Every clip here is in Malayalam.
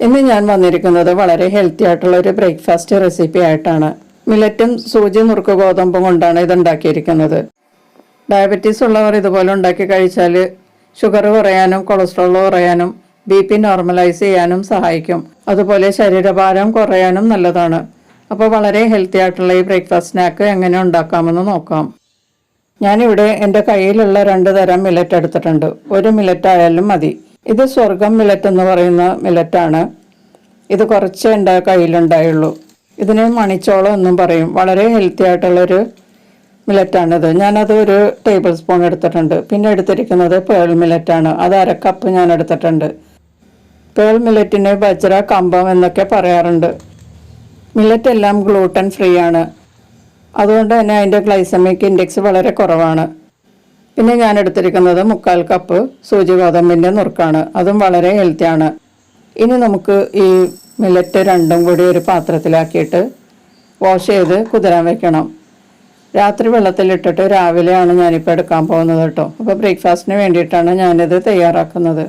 ഇന്ന് ഞാൻ വന്നിരിക്കുന്നത് വളരെ ഹെൽത്തി ആയിട്ടുള്ള ഒരു ബ്രേക്ക്ഫാസ്റ്റ് റെസിപ്പി ആയിട്ടാണ്. മില്ലറ്റും സൂചി നുറുക്ക് ഗോതമ്പും കൊണ്ടാണ് ഇത് ഉണ്ടാക്കിയിരിക്കുന്നത്. ഡയബറ്റീസ് ഉള്ളവർ ഇതുപോലെ ഉണ്ടാക്കി കഴിച്ചാൽ ഷുഗർ കുറയാനും കൊളസ്ട്രോൾ കുറയാനും BP നോർമലൈസ് ചെയ്യാനും സഹായിക്കും. അതുപോലെ ശരീരഭാരം കുറയാനും നല്ലതാണ്. അപ്പോൾ വളരെ ഹെൽത്തി ആയിട്ടുള്ള ഈ ബ്രേക്ക്ഫാസ്റ്റ് സ്നാക്ക് എങ്ങനെ ഉണ്ടാക്കാമെന്ന് നോക്കാം. ഞാനിവിടെ എൻ്റെ കയ്യിലുള്ള 2 തരം മില്ലറ്റ് എടുത്തിട്ടുണ്ട്. ഒരു മില്ലറ്റ് ആയാലും മതി. ഇത് സ്വർഗം മില്ലറ്റ് എന്ന് പറയുന്ന മില്ലറ്റാണ്. ഇത് കുറച്ച് എൻ്റെ കയ്യിലുണ്ടായുള്ളൂ. ഇതിന് മണിച്ചോളം എന്നും പറയും. വളരെ ഹെൽത്തി ആയിട്ടുള്ളൊരു മില്ലറ്റാണിത്. ഞാനത് 1 ടേബിൾ സ്പൂൺ എടുത്തിട്ടുണ്ട്. പിന്നെ എടുത്തിരിക്കുന്നത് പേൾ മില്ലറ്റാണ്. അത് 1/2 കപ്പ് ഞാൻ എടുത്തിട്ടുണ്ട്. പേൾ മില്ലറ്റിന് ബജ്ര കമ്പം എന്നൊക്കെ പറയാറുണ്ട്. മില്ലറ്റ് എല്ലാം ഗ്ലൂട്ടൻ ഫ്രീ ആണ്. അതുകൊണ്ട് തന്നെ അതിൻ്റെ ഗ്ലൈസമിക് ഇൻഡെക്സ് വളരെ കുറവാണ്. പിന്നെ ഞാൻ എടുത്തിരിക്കുന്നത് 3/4 കപ്പ് സൂചി ഗോതമ്പിൻ്റെ നുറുക്കാണ്. അതും വളരെ ഹെൽത്തിയാണ്. ഇനി നമുക്ക് ഈ മില്ലറ്റ് രണ്ടും കൂടി ഒരു പാത്രത്തിലാക്കിയിട്ട് വാഷ് ചെയ്ത് കുതിരാൻ വെക്കണം. രാത്രി വെള്ളത്തിലിട്ടിട്ട് രാവിലെയാണ് ഞാനിപ്പോൾ എടുക്കാൻ പോകുന്നത് കേട്ടോ. അപ്പോൾ ബ്രേക്ക്ഫാസ്റ്റിന് വേണ്ടിയിട്ടാണ് ഞാനിത് തയ്യാറാക്കുന്നത്.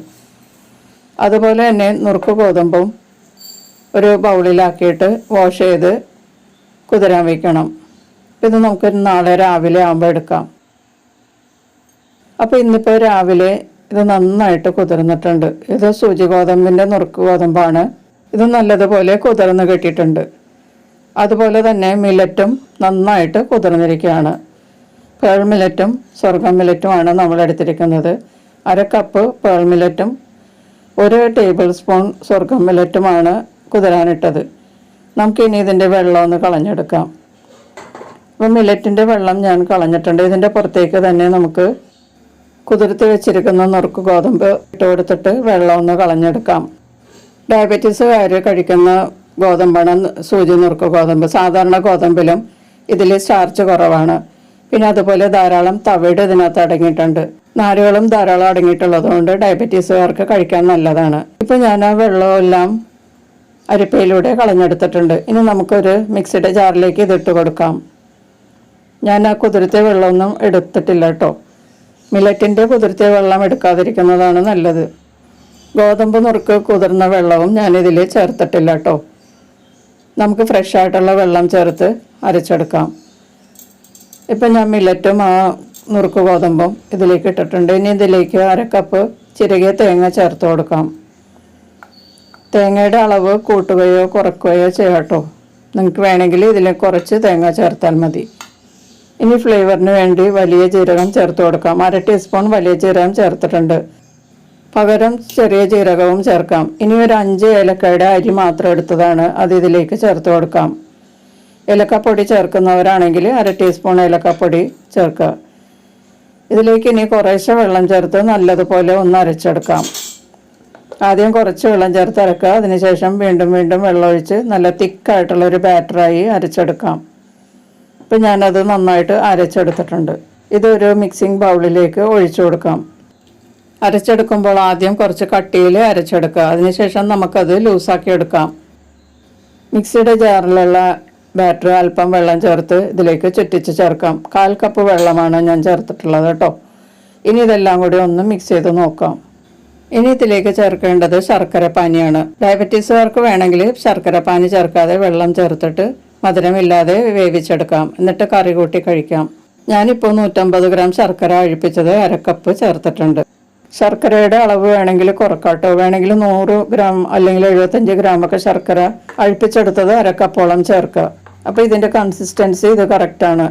അതുപോലെ തന്നെ നുറുക്ക് ഗോതമ്പും ഒരു ബൗളിലാക്കിയിട്ട് വാഷ് ചെയ്ത് കുതിരാൻ വയ്ക്കണം. ഇത് നമുക്ക് നാളെ രാവിലെ ആകുമ്പോൾ എടുക്കാം. അപ്പോൾ ഇന്നിപ്പോൾ രാവിലെ ഇത് നന്നായിട്ട് കുതിർന്നിട്ടുണ്ട്. ഇത് സൂചി ഗോതമ്പിൻ്റെ നുറുക്ക് ഗോതമ്പാണ്. ഇത് നല്ലതുപോലെ കുതിർന്ന് കിട്ടിയിട്ടുണ്ട്. അതുപോലെ തന്നെ മില്ലറ്റും നന്നായിട്ട് കുതിർന്നിരിക്കുകയാണ്. പേൾ മില്ലറ്റും സ്വർഗം മില്ലറ്റുമാണ് നമ്മൾ എടുത്തിരിക്കുന്നത്. 1/2 കപ്പ് പേൾ മില്ലറ്റും 1 ടേബിൾ സ്പൂൺ സ്വർഗം മില്ലറ്റുമാണ് കുതിരാനിട്ടത്. നമുക്കിനി ഇതിൻ്റെ വെള്ളം ഒന്ന് കളഞ്ഞെടുക്കാം. അപ്പോൾ മില്ലറ്റിൻ്റെ വെള്ളം ഞാൻ കളഞ്ഞിട്ടുണ്ട്. ഇതിൻ്റെ പുറത്തേക്ക് തന്നെ നമുക്ക് കുതിർത്ത് വെച്ചിരിക്കുന്ന നുറുക്ക് ഗോതമ്പ് ഇട്ട് കൊടുത്തിട്ട് വെള്ളം ഒന്ന് കളഞ്ഞെടുക്കാം. ഡയബറ്റീസുകാർ കഴിക്കുന്ന ഗോതമ്പാണ് സൂചി നുറുക്ക് ഗോതമ്പ്. സാധാരണ ഗോതമ്പിലും ഇതിൽ സ്റ്റാർച്ച് കുറവാണ്. പിന്നെ അതുപോലെ ധാരാളം തവിട് ഇതിനകത്ത് അടങ്ങിയിട്ടുണ്ട്. നാരുകളും ധാരാളം അടങ്ങിയിട്ടുള്ളത് കൊണ്ട് ഡയബറ്റീസുകാർക്ക് കഴിക്കാൻ നല്ലതാണ്. ഇപ്പം ഞാൻ ആ വെള്ളമെല്ലാം അരിപ്പയിലൂടെ കളഞ്ഞെടുത്തിട്ടുണ്ട്. ഇനി നമുക്കൊരു മിക്സിയുടെ ജാറിലേക്ക് ഇതിട്ട് കൊടുക്കാം. ഞാൻ ആ കുതിർത്തിയ വെള്ളമൊന്നും എടുത്തിട്ടില്ല കേട്ടോ. മില്ലറ്റിൻ്റെ കുതിർത്തിയ വെള്ളം എടുക്കാതിരിക്കുന്നതാണ് നല്ലത്. ഗോതമ്പ് നുറുക്ക് കുതിർന്ന വെള്ളവും ഞാനിതിൽ ചേർത്തിട്ടില്ല കേട്ടോ. നമുക്ക് ഫ്രഷ് ആയിട്ടുള്ള വെള്ളം ചേർത്ത് അരച്ചെടുക്കാം. ഇപ്പം ഞാൻ മില്ലറ്റും ആ നുറുക്ക് ഗോതമ്പും ഇതിലേക്ക് ഇട്ടിട്ടുണ്ട്. ഇനി ഇതിലേക്ക് 1/2 കപ്പ് ചിരകിയ തേങ്ങ ചേർത്ത് കൊടുക്കാം. തേങ്ങയുടെ അളവ് കൂട്ടുകയോ കുറയ്ക്കുകയോ ചെയ്യാം കേട്ടോ. നിങ്ങൾക്ക് വേണമെങ്കിൽ ഇതിൽ കുറച്ച് തേങ്ങ ചേർത്താൽ മതി. ഇനി ഫ്ലേവറിന് വേണ്ടി വലിയ ജീരകം ചേർത്ത് കൊടുക്കാം. 1/2 ടീസ്പൂൺ വലിയ ജീരകം ചേർത്തിട്ടുണ്ട്. പകരം ചെറിയ ജീരകവും ചേർക്കാം. ഇനി ഒരു 5 ഏലക്കയുടെ അരി മാത്രം എടുത്തതാണ്. അത് ഇതിലേക്ക് ചേർത്ത് കൊടുക്കാം. ഏലക്കപ്പൊടി ചേർക്കുന്നവരാണെങ്കിൽ 1/2 ടീസ്പൂൺ ഏലക്കപ്പൊടി ചേർക്കുക. ഇതിലേക്ക് ഇനി കുറേശ്ശെ വെള്ളം ചേർത്ത് നല്ലതുപോലെ ഒന്ന് അരച്ചെടുക്കാം. ആദ്യം കുറച്ച് വെള്ളം ചേർത്ത് അരക്കുക. അതിനുശേഷം വീണ്ടും വീണ്ടും വെള്ളമൊഴിച്ച് നല്ല തിക്കായിട്ടുള്ളൊരു ബാറ്ററായി അരച്ചെടുക്കാം. ഇപ്പം ഞാനത് നന്നായിട്ട് അരച്ചെടുത്തിട്ടുണ്ട്. ഇതൊരു മിക്സിംഗ് ബൗളിലേക്ക് ഒഴിച്ചു കൊടുക്കാം. അരച്ചെടുക്കുമ്പോൾ ആദ്യം കുറച്ച് കട്ടിയിൽ അരച്ചെടുക്കുക. അതിനുശേഷം നമുക്കത് ലൂസാക്കി എടുക്കാം. മിക്സിയുടെ ജാറിലുള്ള ബാറ്റർ അല്പം വെള്ളം ചേർത്ത് ഇതിലേക്ക് ചുറ്റിച്ച് ചേർക്കാം. 1/4 കപ്പ് വെള്ളമാണ് ഞാൻ ചേർത്തിട്ടുള്ളത് കേട്ടോ. ഇനി ഇതെല്ലാം കൂടി ഒന്ന് മിക്സ് ചെയ്ത് നോക്കാം. ഇനി ഇതിലേക്ക് ചേർക്കേണ്ടത് ശർക്കര പാനിയാണ്. ഡയബറ്റീസുകാർക്ക് വേണമെങ്കിൽ ശർക്കര പാനി ചേർക്കാതെ വെള്ളം ചേർത്തിട്ട് മധുരമില്ലാതെ വേവിച്ചെടുക്കാം. എന്നിട്ട് കറി കൂട്ടി കഴിക്കാം. ഞാനിപ്പോൾ 150 ഗ്രാം ശർക്കര അഴിപ്പിച്ചത് 1/2 കപ്പ് ചേർത്തിട്ടുണ്ട്. ശർക്കരയുടെ അളവ് വേണമെങ്കിൽ കുറക്കാട്ടോ. വേണമെങ്കിൽ 100 ഗ്രാം അല്ലെങ്കിൽ 75 ഗ്രാമൊക്കെ ശർക്കര അഴിപ്പിച്ചെടുത്തത് 1/2 കപ്പോളം ചേർക്കുക. അപ്പോൾ ഇതിൻ്റെ കൺസിസ്റ്റൻസി ഇത് കറക്റ്റാണ്.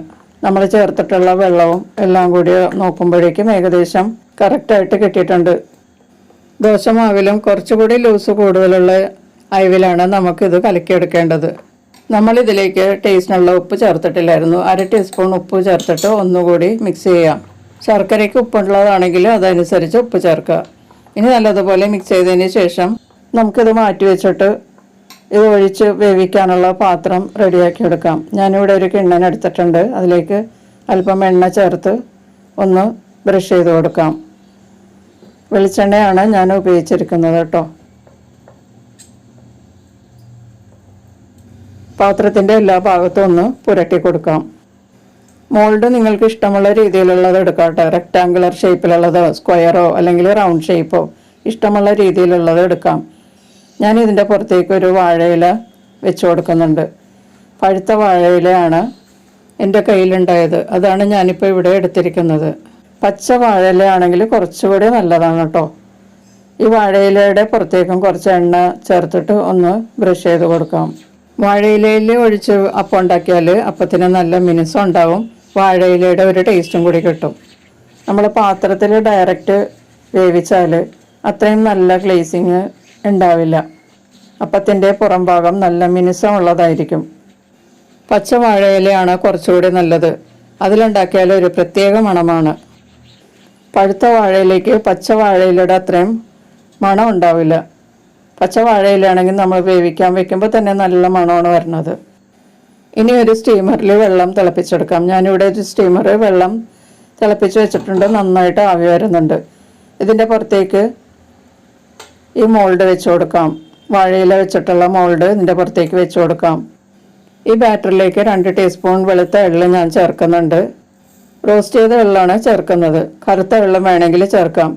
നമ്മൾ ചേർത്തിട്ടുള്ള വെള്ളവും എല്ലാം കൂടി നോക്കുമ്പോഴേക്കും ഏകദേശം കറക്റ്റായിട്ട് കിട്ടിയിട്ടുണ്ട്. ദോശമാവിലും കുറച്ചുകൂടി ലൂസ് കൂടുതലുള്ള അയവിലാണ് നമുക്കിത് കലക്കിയെടുക്കേണ്ടത്. നമ്മളിതിലേക്ക് ടേസ്റ്റിനുള്ള ഉപ്പ് ചേർത്തിട്ടില്ലായിരുന്നു. 1/2 ടീസ്പൂൺ ഉപ്പ് ചേർത്തിട്ട് ഒന്നുകൂടി മിക്സ് ചെയ്യാം. ശർക്കരയ്ക്ക് ഉപ്പുള്ളതാണെങ്കിൽ അതനുസരിച്ച് ഉപ്പ് ചേർക്കുക. ഇനി നല്ലതുപോലെ മിക്സ് ചെയ്തതിന് ശേഷം നമുക്കിത് മാറ്റി വെച്ചിട്ട് ഇത് ഒഴിച്ച് വേവിക്കാനുള്ള പാത്രം റെഡിയാക്കി എടുക്കാം. ഞാനിവിടെ ഒരു കിണ്ണൻ എടുത്തിട്ടുണ്ട്. അതിലേക്ക് അല്പം എണ്ണ ചേർത്ത് ഒന്ന് ബ്രഷ് ചെയ്ത് കൊടുക്കാം. വെളിച്ചെണ്ണയാണ് ഞാൻ ഉപയോഗിച്ചിരിക്കുന്നത് കേട്ടോ. പാത്രത്തിൻ്റെ എല്ലാ ഭാഗത്തും ഒന്ന് പുരട്ടി കൊടുക്കാം. മോൾഡ് നിങ്ങൾക്ക് ഇഷ്ടമുള്ള രീതിയിലുള്ളത് എടുക്കാം കേട്ടോ. റെക്റ്റാങ്കുലർ ഷേപ്പിലുള്ളതോ സ്ക്വയറോ അല്ലെങ്കിൽ റൗണ്ട് ഷേപ്പോ ഇഷ്ടമുള്ള രീതിയിലുള്ളത് എടുക്കാം. ഞാൻ ഇതിൻ്റെ പുറത്തേക്ക് ഒരു വാഴയില വെച്ച് കൊടുക്കുന്നുണ്ട്. പഴുത്ത വാഴയിലയാണ് എൻ്റെ കയ്യിലുണ്ടായത്, അതാണ് ഞാനിപ്പോൾ ഇവിടെ എടുത്തിരിക്കുന്നത്. പച്ച വാഴയിലയാണെങ്കിൽ കുറച്ചുകൂടി നല്ലതാണ് കേട്ടോ. ഈ വാഴയിലയുടെ പുറത്തേക്കും കുറച്ച് എണ്ണ ചേർത്തിട്ട് ഒന്ന് ബ്രഷ് ചെയ്ത് കൊടുക്കാം. വാഴയിലയിൽ ഒഴിച്ച് അപ്പം ഉണ്ടാക്കിയാൽ അപ്പത്തിന് നല്ല മിനുസം ഉണ്ടാവും, വാഴയിലയുടെ ഒരു ടേസ്റ്റും കൂടി കിട്ടും. നമ്മൾ പാത്രത്തിൽ ഡയറക്റ്റ് വേവിച്ചാൽ അത്രയും നല്ല ഗ്ലേസിങ് ഉണ്ടാവില്ല. അപ്പത്തിൻ്റെ പുറം ഭാഗം നല്ല മിനുസമുള്ളതായിരിക്കും. പച്ച വാഴയിലയാണ് കുറച്ചുകൂടി നല്ലത്, അതിലുണ്ടാക്കിയാൽ ഒരു പ്രത്യേക മണമാണ്. പഴുത്ത വാഴയിലേക്ക് പച്ച വാഴയിലയുടെ അത്രയും മണം ഉണ്ടാവില്ല. പച്ച വാഴയിലാണെങ്കിൽ നമ്മൾ വേവിക്കാൻ വെക്കുമ്പോൾ തന്നെ നല്ല മണമാണ് വരുന്നത്. ഇനി ഒരു സ്റ്റീമറിൽ വെള്ളം തിളപ്പിച്ചെടുക്കാം. ഞാനിവിടെ ഒരു സ്റ്റീമർ വെള്ളം തിളപ്പിച്ച് വെച്ചിട്ടുണ്ട്, നന്നായിട്ട് ആവി വരുന്നുണ്ട്. ഇതിൻ്റെ പുറത്തേക്ക് ഈ മോൾഡ് വെച്ച് കൊടുക്കാം. വാഴയില വെച്ചിട്ടുള്ള മോൾഡ് ഇതിൻ്റെ പുറത്തേക്ക് വെച്ച് കൊടുക്കാം. ഈ ബാറ്ററിലേക്ക് 2 ടീസ്പൂൺ വെളുത്ത എള്ള് ഞാൻ ചേർക്കുന്നുണ്ട്. റോസ്റ്റ് ചെയ്ത എള്ളാണ് ചേർക്കുന്നത്. കറുത്ത വെള്ളം വേണമെങ്കിൽ ചേർക്കാം,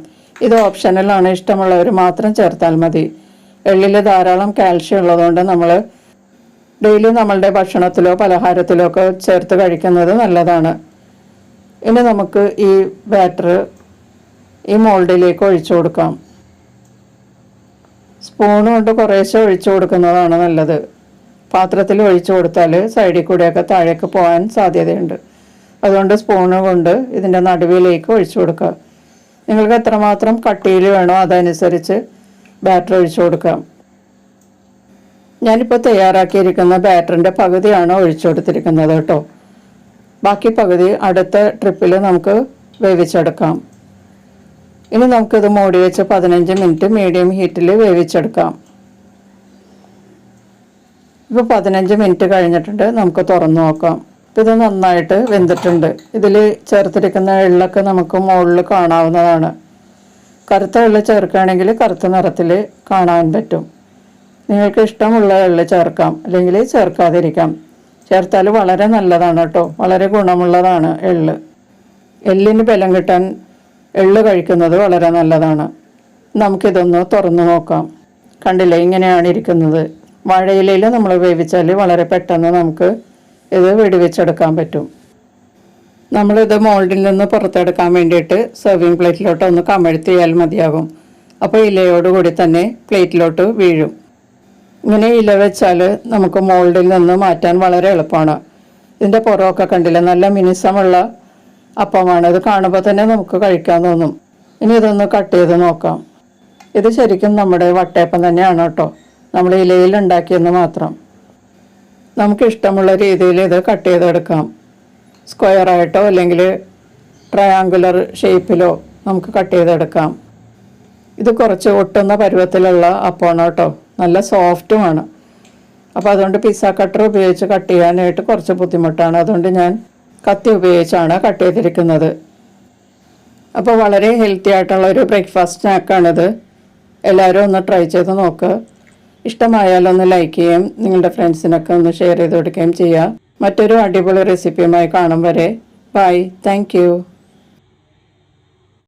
ഇത് ഓപ്ഷണലാണ്, ഇഷ്ടമുള്ളവർ മാത്രം ചേർത്താൽ മതി. എള്ളിൽ ധാരാളം കാൽഷ്യം ഉള്ളതുകൊണ്ട് നമ്മൾ ഡെയിലി നമ്മളുടെ ഭക്ഷണത്തിലോ പലഹാരത്തിലോ ഒക്കെ ചേർത്ത് കഴിക്കുന്നത് നല്ലതാണ്. ഇനി നമുക്ക് ഈ ബാറ്റർ ഈ മോൾഡിലേക്ക് ഒഴിച്ചു കൊടുക്കാം. സ്പൂൺ കൊണ്ട് കുറേശ്ശെ ഒഴിച്ചു കൊടുക്കുന്നതാണ് നല്ലത്. പാത്രത്തിൽ ഒഴിച്ചു കൊടുത്താൽ സൈഡിൽ കൂടെയൊക്കെ താഴേക്ക് പോകാൻ സാധ്യതയുണ്ട്. അതുകൊണ്ട് സ്പൂണ് കൊണ്ട് ഇതിൻ്റെ നടുവിലേക്ക് ഒഴിച്ചു കൊടുക്കുക. നിങ്ങൾക്ക് എത്രമാത്രം കട്ടിയിൽ വേണോ അതനുസരിച്ച് ബാറ്റർ ഒഴിച്ചു കൊടുക്കാം. ഞാനിപ്പോൾ തയ്യാറാക്കിയിരിക്കുന്ന ബാറ്ററിൻ്റെ പകുതിയാണ് ഒഴിച്ചു കൊടുത്തിരിക്കുന്നത് കേട്ടോ. ബാക്കി പകുതി അടുത്ത ട്രിപ്പിൽ നമുക്ക് വേവിച്ചെടുക്കാം. ഇനി നമുക്കിത് മൂടി വെച്ച് 15 മിനിറ്റ് മീഡിയം ഹീറ്റിൽ വേവിച്ചെടുക്കാം. ഇപ്പോൾ 15 മിനിറ്റ് കഴിഞ്ഞിട്ടുണ്ട്, നമുക്ക് തുറന്നു നോക്കാം. ഇത് നന്നായിട്ട് വെന്തിട്ടുണ്ട്. ഇതിൽ ചേർത്തിരിക്കുന്ന എള്ളൊക്കെ നമുക്ക് മുകളിൽ കാണാവുന്നതാണ്. കറുത്ത എള്ള് ചേർക്കുകയാണെങ്കിൽ കറുത്ത നിറത്തിൽ കാണാൻ പറ്റും. നിങ്ങൾക്ക് ഇഷ്ടമുള്ള എള്ള് ചേർക്കാം, അല്ലെങ്കിൽ ചേർക്കാതിരിക്കാം. ചേർത്താൽ വളരെ നല്ലതാണ് കേട്ടോ, വളരെ ഗുണമുള്ളതാണ് എള്ള്. എള്ളിന് ബലം കിട്ടാൻ എള്ള് കഴിക്കുന്നത് വളരെ നല്ലതാണ്. നമുക്കിതൊന്ന് തുറന്നു നോക്കാം. കണ്ടില്ലേ, ഇങ്ങനെയാണ് ഇരിക്കുന്നത്. വാഴയിലയിൽ നമ്മൾ വേവിച്ചാൽ വളരെ പെട്ടെന്ന് നമുക്ക് ഇത് വെടിവെച്ചെടുക്കാൻ പറ്റും. നമ്മളിത് മോൾഡിൽ നിന്ന് പുറത്തെടുക്കാൻ വേണ്ടിയിട്ട് സെർവിങ് പ്ലേറ്റിലോട്ട് ഒന്ന് കമഴ്ത്തിയാൽ മതിയാകും. അപ്പോൾ ഇലയോടുകൂടി തന്നെ പ്ലേറ്റിലോട്ട് വീഴും. ഇങ്ങനെ ഇല വെച്ചാൽ നമുക്ക് മോൾഡിൽ നിന്ന് മാറ്റാൻ വളരെ എളുപ്പമാണ്. ഇതിൻ്റെ പുറമൊക്കെ കണ്ടില്ല, നല്ല മിനുസമുള്ള അപ്പമാണ്. ഇത് കാണുമ്പോൾ തന്നെ നമുക്ക് കഴിക്കാൻ തോന്നും. ഇനി ഇതൊന്ന് കട്ട് ചെയ്ത് നോക്കാം. ഇത് ശരിക്കും നമ്മുടെ വട്ടയപ്പം തന്നെയാണ് കേട്ടോ, നമ്മൾ ഇലയിൽ ഉണ്ടാക്കിയെന്ന് മാത്രം. നമുക്ക് ഇഷ്ടമുള്ള രീതിയിൽ ഇത് കട്ട് ചെയ്തെടുക്കാം. സ്ക്വയറായിട്ടോ അല്ലെങ്കിൽ ട്രയാങ്കുലർ ഷേപ്പിലോ നമുക്ക് കട്ട് ചെയ്തെടുക്കാം. ഇത് കുറച്ച് ഒട്ടുന്ന പരുവത്തിലുള്ള അപ്പമാണ് കേട്ടോ, നല്ല സോഫ്റ്റുമാണ്. അപ്പോൾ അതുകൊണ്ട് പിസ്സ കട്ടർ ഉപയോഗിച്ച് കട്ട് ചെയ്യാനായിട്ട് കുറച്ച് ബുദ്ധിമുട്ടാണ്. അതുകൊണ്ട് ഞാൻ കത്തി ഉപയോഗിച്ചാണ് കട്ട് ചെയ്തിരിക്കുന്നത്. അപ്പോൾ വളരെ ഹെൽത്തി ആയിട്ടുള്ള ഒരു ബ്രേക്ക്ഫാസ്റ്റ് സ്നാക്കാണിത്. എല്ലാവരും ഒന്ന് ട്രൈ ചെയ്ത് നോക്കുക. ഇഷ്ടമായാൽ ഒന്ന് ലൈക്ക് ചെയ്യുകയും നിങ്ങളുടെ ഫ്രണ്ട്സിനൊക്കെ ഒന്ന് ഷെയർ ചെയ്ത് കൊടുക്കുകയും ചെയ്യുക. മറ്റൊരു അടിപൊളി റെസിപ്പിയുമായി കാണും വരെ ബൈ. Thank you.